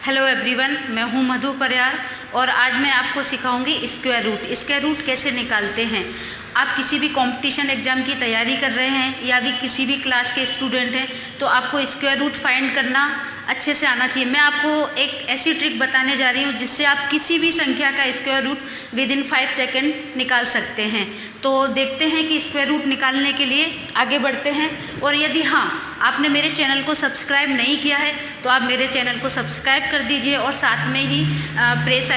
Hello everyone, मैं हूं मधु परियार और आज मैं आपको सिखाऊंगी स्क्वायर रूट। स्क्वायर रूट कैसे निकालते हैं। आप किसी भी कंपटीशन एग्जाम की तैयारी कर रहे हैं या भी किसी भी क्लास के स्टूडेंट हैं तो आपको स्क्वायर रूट फाइंड करना अच्छे से आना चाहिए। मैं आपको एक ऐसी ट्रिक बताने जा रही हूँ जिससे आप किसी भी संख्या का स्क्वायर रूट विदिन 5 सेकेंड निकाल सकते हैं। तो देखते हैं कि स्क्वायर रूट निकालने के लिए आगे बढ़ते हैं। और यदि आपने मेरे चैनल को सब्सक्राइब नहीं किया है तो आप मेरे चैनल को सब्सक्राइब कर दीजिए और साथ में ही प्रेस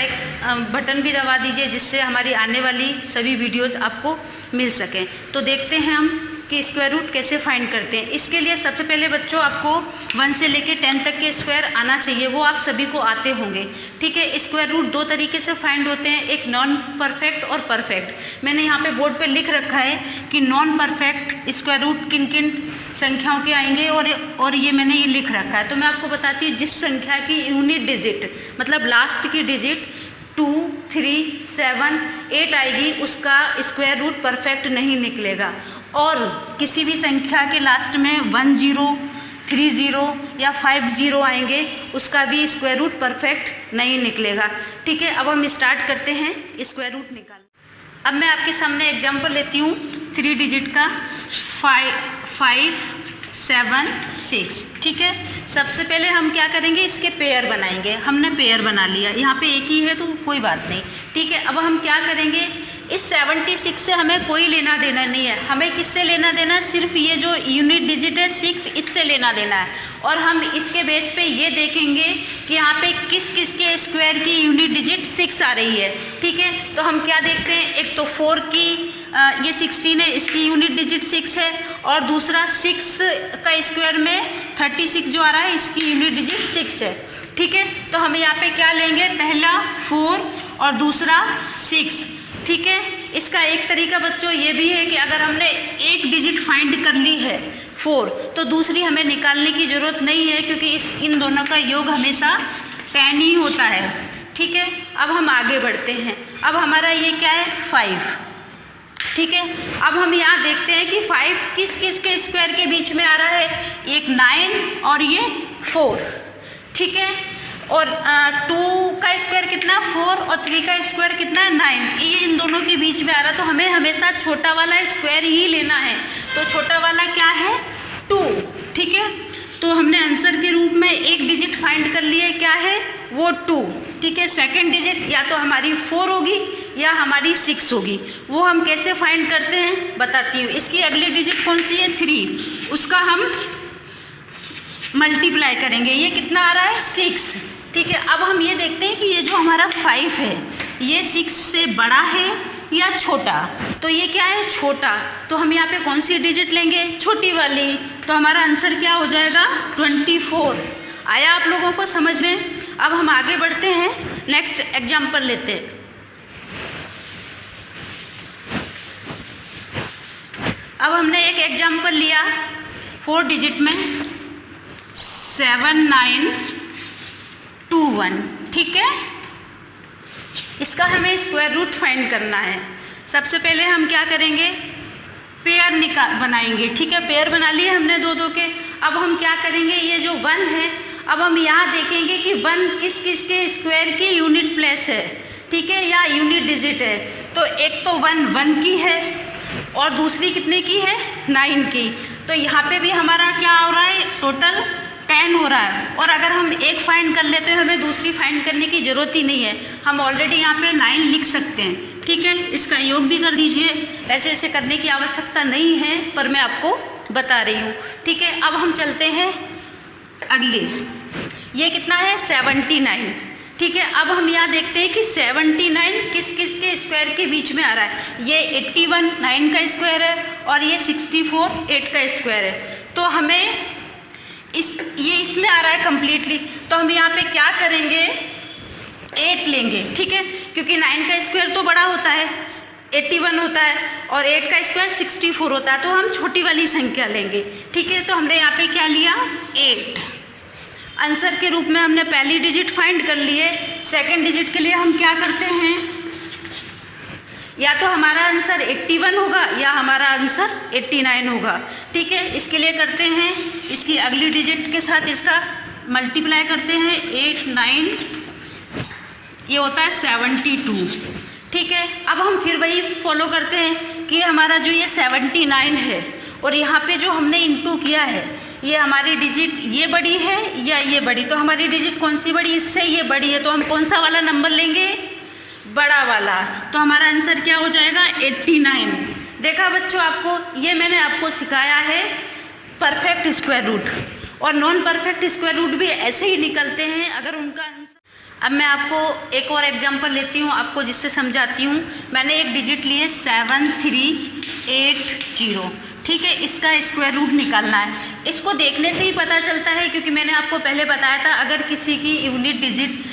बटन भी दबा दीजिए जिससे हमारी आने वाली सभी वीडियोज़ आपको मिल सकें। तो देखते हैं हम कि स्क्वायर रूट कैसे फाइंड करते हैं। इसके लिए सबसे पहले बच्चों आपको 1 से लेकर 10 तक के स्क्वायर आना चाहिए, वो आप सभी को आते होंगे। ठीक है, स्क्वायर रूट 2 तरीके से फाइंड होते हैं, एक नॉन परफेक्ट और परफेक्ट। मैंने यहाँ पे बोर्ड पे लिख रखा है कि नॉन परफेक्ट स्क्वायर रूट किन किन संख्याओं के आएंगे और ये मैंने ये लिख रखा है। तो मैं आपको बताती हूँ, जिस संख्या की यूनिट डिजिट मतलब लास्ट की डिजिट 2, 3, 7, 8 आएगी उसका स्क्वायर रूट परफेक्ट नहीं निकलेगा। और किसी भी संख्या के लास्ट में 1 0, 3 0 या 5 0 आएंगे उसका भी स्क्वायर रूट परफेक्ट नहीं निकलेगा। ठीक है, अब हम स्टार्ट करते हैं स्क्वायर रूट निकाल। अब मैं आपके सामने एग्जांपल लेती हूँ 3 डिजिट का 5, 7, 6। ठीक है, सबसे पहले हम क्या करेंगे, इसके पेयर बनाएंगे। हमने पेयर बना लिया, यहाँ पे एक ही है तो कोई बात नहीं। ठीक है, अब हम क्या करेंगे, इस 76 से हमें कोई लेना देना नहीं है। हमें किससे लेना देना है, सिर्फ ये जो यूनिट डिजिट है 6 इससे लेना देना है। और हम इसके बेस पे ये देखेंगे कि यहाँ पे किस किस के स्क्वायर की यूनिट डिजिट 6 आ रही है। ठीक है, तो हम क्या देखते हैं, एक तो 4 की ये 16 है, इसकी यूनिट डिजिट 6 है। और दूसरा 6 का स्क्वायर में 36 जो आ रहा है इसकी यूनिट डिजिट 6 है। ठीक है, तो हम यहाँ पे क्या लेंगे, पहला 4 और दूसरा 6। ठीक है, इसका एक तरीका बच्चों ये भी है कि अगर हमने एक डिजिट फाइंड कर ली है 4 तो दूसरी हमें निकालने की ज़रूरत नहीं है क्योंकि इन दोनों का योग हमेशा 10 ही होता है। ठीक है, अब हम आगे बढ़ते हैं। अब हमारा ये क्या है, 5। ठीक है, अब हम यहाँ देखते हैं कि 5 किस किस के स्क्वायर के बीच में आ रहा है, एक 9 और ये 4। ठीक है, और 2 का स्क्वायर कितना 4 और 3 का स्क्वायर कितना 9, ये इन दोनों के बीच में आ रहा है। तो हमें हमेशा छोटा वाला स्क्वायर ही लेना है। तो छोटा वाला क्या है, 2। ठीक है, तो हमने आंसर के रूप में एक डिजिट फाइंड कर लिया, क्या है वो 2। ठीक है, सेकंड डिजिट या तो हमारी 4 होगी या हमारी 6 होगी। वो हम कैसे फाइंड करते हैं बताती हूँ। इसकी अगली डिजिट कौन सी है, 3, उसका हम मल्टीप्लाई करेंगे, ये कितना आ रहा है 6। ठीक है, अब हम ये देखते हैं कि ये जो हमारा 5 है ये 6 से बड़ा है या छोटा। तो ये क्या है, छोटा। तो हम यहाँ पे कौन सी डिजिट लेंगे, छोटी वाली। तो हमारा आंसर क्या हो जाएगा, 24। आया आप लोगों को समझ में। अब हम आगे बढ़ते हैं, नेक्स्ट एग्जाम्पल लेते हैं। अब हमने एक एग्जाम्पल लिया 4 डिजिट में 7, 9, 2, 1। ठीक है, इसका हमें स्क्वायर रूट फाइंड करना है। सबसे पहले हम क्या करेंगे, पेयर बनाएंगे। ठीक है, पेयर बना लिए हमने 2 के। अब हम क्या करेंगे, ये जो 1 है, अब हम यहाँ देखेंगे कि 1 किस किस के स्क्वायर की यूनिट प्लेस है। ठीक है, या यूनिट डिजिट है। तो एक तो 1 की है और दूसरी कितने की है, 9 की। तो यहाँ पे भी हमारा क्या हो रहा है, टोटल 10 हो रहा है। और अगर हम एक फाइंड कर लेते हैं हमें दूसरी फाइंड करने की ज़रूरत ही नहीं है, हम ऑलरेडी यहाँ पे 9 लिख सकते हैं। ठीक है, इसका योग भी कर दीजिए, ऐसे ऐसे करने की आवश्यकता नहीं है पर मैं आपको बता रही हूँ। ठीक है, अब हम चलते हैं अगले, ये कितना है 79। ठीक है, अब हम यहाँ देखते हैं कि 79 किस किस के स्क्वायर के बीच में आ रहा है। ये 81 9 का स्क्वायर है और ये 64 8 का स्क्वायर है। तो हमें ये इसमें आ रहा है कम्प्लीटली। तो हम यहाँ पे क्या करेंगे, 8 लेंगे। ठीक है, क्योंकि 9 का स्क्वायर तो बड़ा होता है 81 होता है और 8 का स्क्वायर 64 होता है। तो हम छोटी वाली संख्या लेंगे। ठीक है, तो हमने यहाँ पे क्या लिया, 8। आंसर के रूप में हमने पहली डिजिट फाइंड कर लिए। सेकंड डिजिट के लिए हम क्या करते हैं, या तो हमारा आंसर 81 होगा या हमारा आंसर 89 होगा। ठीक है, इसके लिए करते हैं, इसकी अगली डिजिट के साथ इसका मल्टीप्लाई करते हैं 8 9, ये होता है 72। ठीक है, अब हम फिर वही फॉलो करते हैं कि हमारा जो ये 79 है और यहाँ पे जो हमने इंटू किया है, ये हमारी डिजिट ये बड़ी है या ये बड़ी, तो हमारी डिजिट कौन सी बड़ी, इससे ये बड़ी है, तो हम कौन सा वाला नंबर लेंगे, बड़ा वाला। तो हमारा आंसर क्या हो जाएगा 89। देखा बच्चों, आपको ये मैंने आपको सिखाया है परफेक्ट स्क्वायर रूट, और नॉन परफेक्ट स्क्वायर रूट भी ऐसे ही निकलते हैं अगर उनका आंसर। अब मैं आपको एक और एग्जांपल लेती हूँ आपको, जिससे समझाती हूँ। मैंने एक डिजिट ली है 7380। ठीक है, इसका स्क्वायर रूट निकालना है। इसको देखने से ही पता चलता है, क्योंकि मैंने आपको पहले बताया था अगर किसी की यूनिट डिजिट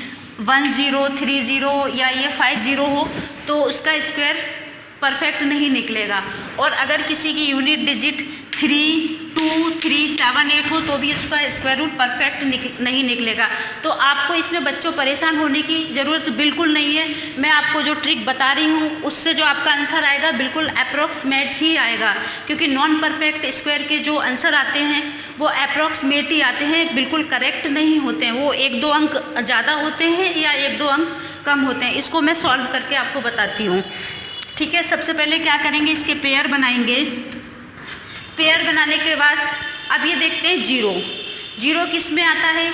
10 30 या ये 50 हो तो उसका स्क्वायर परफेक्ट नहीं निकलेगा, और अगर किसी की यूनिट डिजिट 3 2 3 7 8 हो तो भी उसका स्क्वायर रूट परफेक्ट नहीं निकलेगा। तो आपको इसमें बच्चों परेशान होने की ज़रूरत बिल्कुल नहीं है। मैं आपको जो ट्रिक बता रही हूँ उससे जो आपका आंसर आएगा बिल्कुल अप्रॉक्सीमेट ही आएगा, क्योंकि नॉन परफेक्ट स्क्वायर के जो आंसर आते हैं वो अप्रॉक्सीमेट ही आते हैं, बिल्कुल करेक्ट नहीं होते हैं। वो 1 2 अंक ज़्यादा होते हैं या 1 2 अंक कम होते हैं। इसको मैं सॉल्व करके आपको बताती हूँ। ठीक है, सबसे पहले क्या करेंगे, इसके पेयर बनाएंगे। पेयर बनाने के बाद अब ये देखते हैं 0 किस में आता है,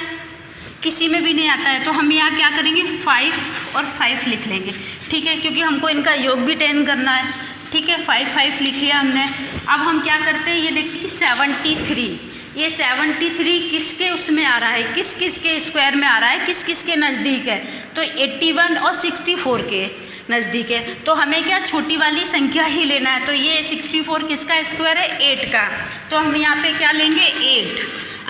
किसी में भी नहीं आता है, तो हम यहाँ क्या करेंगे 5 और 5 लिख लेंगे। ठीक है, क्योंकि हमको इनका योग भी 10 करना है। ठीक है, 5 5 लिख लिया हमने। अब हम क्या करते हैं, ये देखिए कि 73, ये 73 किसके उसमें आ रहा है, किस किस के स्क्वायर में आ रहा है, किस किस के नज़दीक है, तो 81 और 64 के नज़दीक है। तो हमें क्या छोटी वाली संख्या ही लेना है। तो ये 64 किसका स्क्वायर है, 8 का, तो हम यहाँ पे क्या लेंगे 8।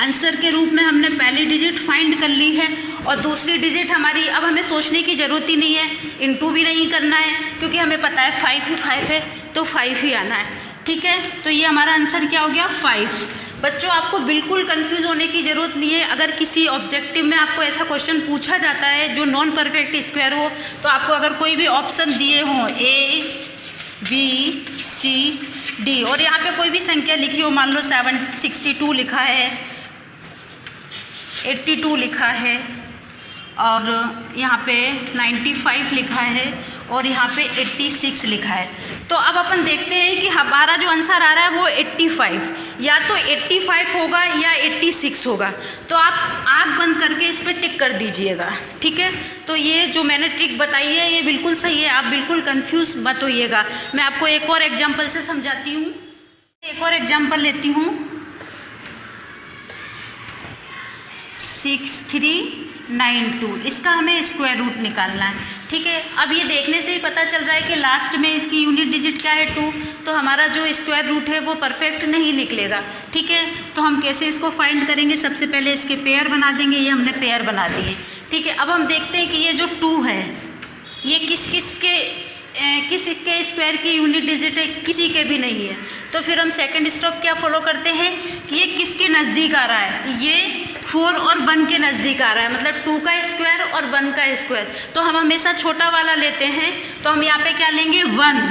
आंसर के रूप में हमने पहली डिजिट फाइंड कर ली है, और दूसरी डिजिट हमारी, अब हमें सोचने की ज़रूरत ही नहीं है, इनटू भी नहीं करना है, क्योंकि हमें पता है 5 ही 5 है तो 5 ही आना है। ठीक है, तो ये हमारा आंसर क्या हो गया 5। बच्चों, आपको बिल्कुल कंफ्यूज होने की ज़रूरत नहीं है। अगर किसी ऑब्जेक्टिव में आपको ऐसा क्वेश्चन पूछा जाता है जो नॉन परफेक्ट स्क्वायर हो, तो आपको अगर कोई भी ऑप्शन दिए हों A B C D और यहाँ पे कोई भी संख्या लिखी हो, मान लो 62 लिखा है, 82 लिखा है, और यहाँ पे 95 लिखा है, और यहाँ पे 86 लिखा है, तो अब अपन देखते हैं कि हमारा जो आंसर आ रहा है वो 85, या तो 85 होगा या 86 होगा। तो आप आँख बंद करके इस पर टिक कर दीजिएगा। ठीक है, तो ये जो मैंने ट्रिक बताई है ये बिल्कुल सही है, आप बिल्कुल कंफ्यूज मत होइएगा। मैं आपको एक और एग्जाम्पल से समझाती हूँ। एक और एग्जाम्पल लेती हूँ, 6392, इसका हमें स्क्वायर रूट निकालना है। ठीक है, अब ये देखने से ही पता चल रहा है कि लास्ट में इसकी यूनिट डिजिट क्या है 2, तो हमारा जो स्क्वायर रूट है वो परफेक्ट नहीं निकलेगा। ठीक है, तो हम कैसे इसको फाइंड करेंगे, सबसे पहले इसके पेयर बना देंगे। ये हमने पेयर बना दिए। ठीक है, अब हम देखते हैं कि ये जो 2 है ये किस के स्क्वायर की यूनिट डिजिट है, किसी के भी नहीं है। तो फिर हम सेकंड स्टेप क्या फॉलो करते हैं कि ये किसके नज़दीक आ रहा है, ये 4 और 1 के नज़दीक आ रहा है, मतलब 2 का स्क्वायर और 1 का स्क्वायर। तो हम हमेशा छोटा वाला लेते हैं, तो हम यहाँ पे क्या लेंगे 1।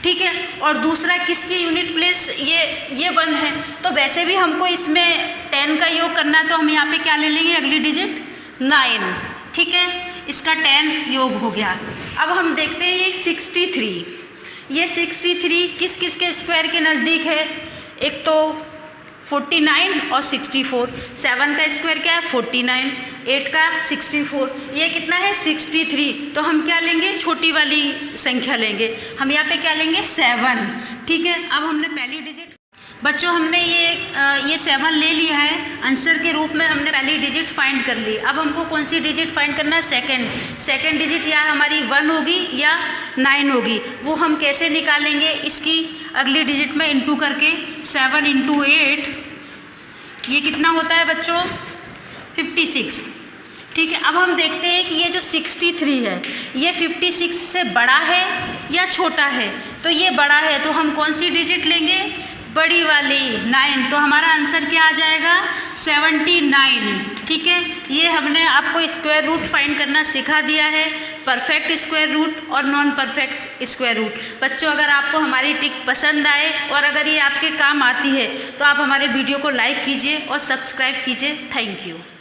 ठीक है, और दूसरा किसकी यूनिट प्लेस, ये 1 है, तो वैसे भी हमको इसमें 10 का योग करना है, तो हम यहाँ पे क्या ले लेंगे अगली डिजिट 9। ठीक है, इसका 10 योग हो गया। अब हम देखते हैं ये 63, ये 63 किस किस के स्क्वायर के नज़दीक है, एक तो 49 और 64। 7 का स्क्वायर क्या है 49, 8 का 64, ये कितना है 63। तो हम क्या लेंगे, छोटी वाली संख्या लेंगे, हम यहाँ पे क्या लेंगे 7। ठीक है, अब हमने पहली डिजिट, बच्चों हमने ये 7 ले लिया है, आंसर के रूप में हमने पहली डिजिट फाइंड कर ली। अब हमको कौन सी डिजिट फाइंड करना है, सेकंड डिजिट या हमारी 1 होगी या 9 होगी, वो हम कैसे निकालेंगे, इसकी अगली डिजिट में इंटू करके 7 × 8 ये कितना होता है बच्चों 56। ठीक है, अब हम देखते हैं कि ये जो 63 है ये 56 से बड़ा है या छोटा है, तो ये बड़ा है, तो हम कौन सी डिजिट लेंगे, बड़ी वाली 9। तो हमारा आंसर क्या आ जाएगा 79। ठीक है, ये हमने आपको स्क्वायर रूट फाइंड करना सिखा दिया है, परफेक्ट स्क्वायर रूट और नॉन परफेक्ट स्क्वायर रूट। बच्चों, अगर आपको हमारी ट्रिक पसंद आए और अगर ये आपके काम आती है तो आप हमारे वीडियो को लाइक कीजिए और सब्सक्राइब कीजिए। Thank you.